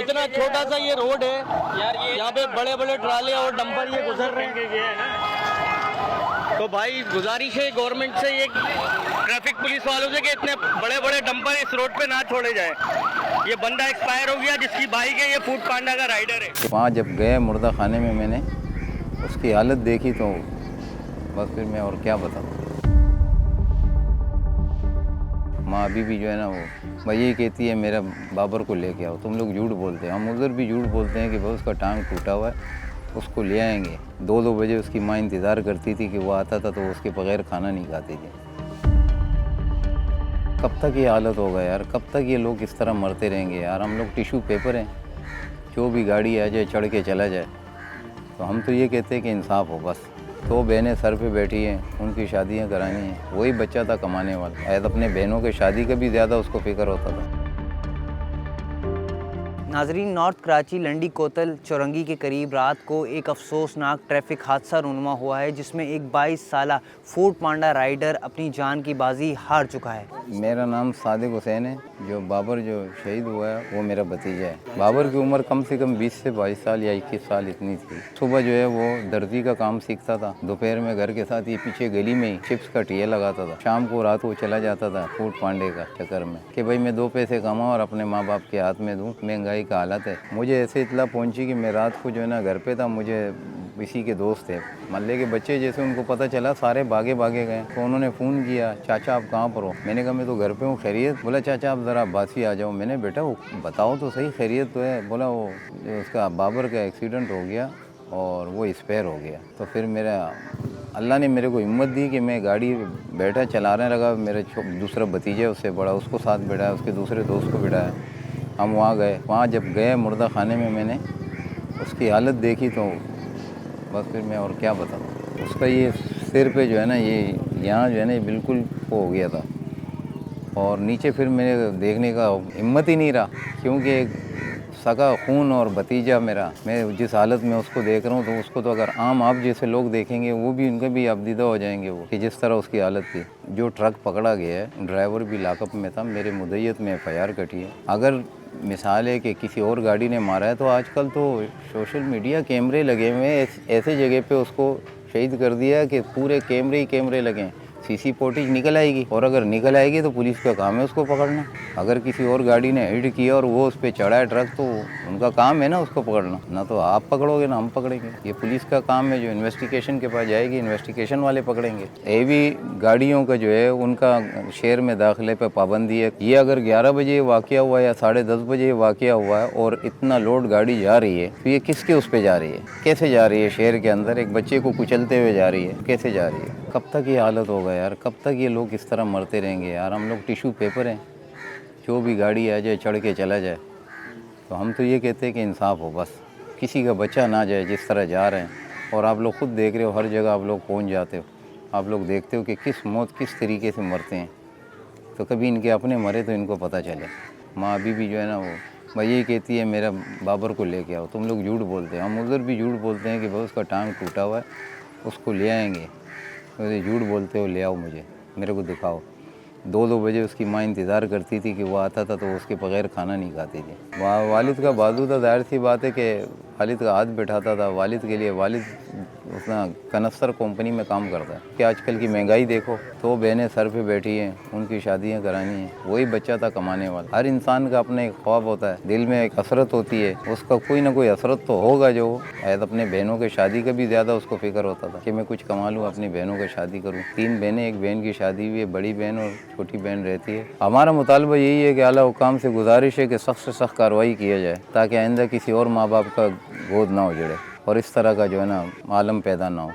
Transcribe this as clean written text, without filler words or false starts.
इतना छोटा सा ये रोड है यार, यहाँ पे बड़े बड़े ट्राले और डंपर ये गुजर रहे हैं। तो भाई गुजारिश है गवर्नमेंट से, ये ट्रैफिक पुलिस वालों से कि इतने बड़े बड़े डंपर इस रोड पे ना छोड़े जाए। ये बंदा एक्सपायर हो गया जिसकी बाइक है, ये फूड पांडा का राइडर है। वहाँ जब गए मुर्दा खाने में, मैंने उसकी हालत देखी तो बस फिर मैं और क्या बताऊँ। माँ अभी भी जो है ना वो भाई यही कहती है मेरा बाबर को लेके आओ। तुम लोग झूठ बोलते हैं, हम उधर भी झूठ बोलते हैं कि भाई उसका टांग टूटा हुआ है, उसको ले आएंगे। 2-2 बजे उसकी माँ इंतज़ार करती थी कि वो आता था, तो उसके बगैर खाना नहीं खाती थी। कब तक ये हालत होगा यार, कब तक ये लोग इस तरह मरते रहेंगे यार। हम लोग टिश्यू पेपर हैं, जो भी गाड़ी आ जाए चढ़ के चला जाए। तो हम तो ये कहते हैं कि इंसाफ हो बस। 2 बहनें सर पे बैठी हैं, उनकी शादियां करानी हैं। वही बच्चा था कमाने वाला, शायद अपने बहनों के शादी का भी ज़्यादा उसको फिक्र होता था। नाजरीन, नॉर्थ कराची लंडी कोतल चौरंगी के करीब रात को एक अफसोसनाक ट्रैफिक हादसा रूनुमा हुआ है, जिसमें एक 22 साला फूड पांडा राइडर अपनी जान की बाजी हार चुका है। मेरा नाम सादिक हुसैन है। जो बाबर जो शहीद हुआ है वो मेरा भतीजा है। बाबर की उम्र कम से कम 20 से 22 साल या 21 साल इतनी थी। सुबह जो है वो दर्जी का काम सीखता था, दोपहर में घर के साथ ये पीछे गली में ही चिप्स का ठेला लगाता था। शाम को रात को चला जाता था फूड पांडे का चक्कर में कि भाई मैं 2 पैसे कमाऊँ और अपने माँ बाप के हाथ में दूँ। महंगाई का हालत है। मुझे ऐसे इतला पहुंची कि मैं रात को जो है ना घर पे था, मुझे इसी के दोस्त थे मोहल्ले के बच्चे, जैसे उनको पता चला सारे भागे गए। तो उन्होंने फ़ोन किया, चाचा आप कहाँ पर हो? मैंने कहा मैं तो घर पे हूँ। खैरियत? बोला चाचा आप ज़रा बासी आ जाओ। मैंने बेटा वो बताओ तो सही, खैरियत तो है? बोला वो उसका बाबर का एक्सीडेंट हो गया और वो एक्सपायर हो गया। तो फिर मेरा अल्लाह ने मेरे को हिम्मत दी कि मैं गाड़ी बैठा चलाने लगा। मेरा दूसरा भतीजा उससे बड़ा, उसको साथ बैठाया, उसके दूसरे दोस्त को बैठाया। हम वहाँ गए। वहाँ जब गए मुर्दा खाने में, मैंने उसकी हालत देखी तो बस फिर मैं और क्या बताऊँ। उसका ये सिर पे जो है ना, ये यहाँ जो है ना ये बिल्कुल वो हो गया था। और नीचे फिर मेरे देखने का हिम्मत ही नहीं रहा, क्योंकि एक सगा खून और भतीजा मेरा, मैं जिस हालत में उसको देख रहा हूँ, तो उसको तो अगर आम आप जैसे लोग देखेंगे वो भी, उनके भी अबदीदा हो जाएंगे वो, कि जिस तरह उसकी हालत थी। जो ट्रक पकड़ा गया है, ड्राइवर भी लाकअप में था। मेरे मुद्दईयत में FIR कटी है। अगर मिसाल है कि किसी और गाड़ी ने मारा है, तो आजकल तो सोशल मीडिया कैमरे लगे हुए हैं, ऐसे जगह पे उसको शहीद कर दिया कि पूरे कैमरे ही कैमरे लगे हैं। CC फुटेज निकल आएगी, और अगर निकल आएगी तो पुलिस का काम है उसको पकड़ना। अगर किसी और गाड़ी ने हिट किया और वो उस पर चढ़ा है ट्रक, तो उनका काम है ना उसको पकड़ना। ना तो आप पकड़ोगे ना हम पकड़ेंगे। ये पुलिस का काम है, जो इन्वेस्टिगेशन के पास जाएगी, इन्वेस्टिगेशन वाले पकड़ेंगे। हेवी गाड़ियों का जो है उनका शहर में दाखिले पर पाबंदी है। ये अगर 11 बजे वाक़या हुआ या 10:30 बजे वाक़या हुआ है और इतना लोड गाड़ी जा रही है, तो ये किसके उस पर जा रही है? कैसे जा रही है? शहर के अंदर एक बच्चे को कुचलते हुए जा रही है, कैसे जा रही है? कब तक ये हालत होगा यार, कब तक ये लोग इस तरह मरते रहेंगे यार। हम लोग टिश्यू पेपर हैं, जो भी गाड़ी आ जाए चढ़ के चला जाए। तो हम तो ये कहते हैं कि इंसाफ हो बस, किसी का बच्चा ना जाए जिस तरह जा रहे हैं। और आप लोग खुद देख रहे हो, हर जगह आप लोग पहुंच जाते हो, आप लोग देखते हो कि किस मौत किस तरीके से मरते हैं। तो कभी इनके अपने मरे तो इनको पता चले। माँ अभी भी जो है ना वो भाई यही कहती है मेरा बाबर को लेके आओ। तुम लोग झूठ बोलते हैं, हम उधर भी झूठ बोलते हैं कि भाई उसका टांग टूटा हुआ है, उसको ले आएंगे। तो झूठ बोलते हो, ले आओ, मुझे मेरे को दिखाओ। 2-2 बजे उसकी माँ इंतज़ार करती थी कि वो आता था, तो उसके बगैर खाना नहीं खाती थी। वालिद का बाजू था, जाहिर सी बात है कि वालिद का हाथ बैठाता था। वालिद के लिए, वालिद उसना कनस्तर कंपनी में काम करता है। कि आजकल की महंगाई देखो, 2 बहनें सर पे बैठी हैं, उनकी शादियां करानी हैं। वही बच्चा था कमाने वाला। हर इंसान का अपना एक ख्वाब होता है, दिल में एक हसरत होती है, उसका कोई ना कोई हसरत तो होगा। जो शायद अपने बहनों के शादी का भी ज़्यादा उसको फिक्र होता था कि मैं कुछ कमा लूँ, अपनी बहनों की शादी करूँ। 3 बहनें, एक बहन की शादी हुई है, बड़ी बहन और छोटी बहन रहती है। हमारा मुतालबा यही है कि आला हुकाम से गुजारिश है कि सख्त से सख्त कार्रवाई किया जाए, ताकि आइंदा किसी और माँ बाप का गोद ना उजड़े और इस तरह का जो है ना आलम पैदा ना हो।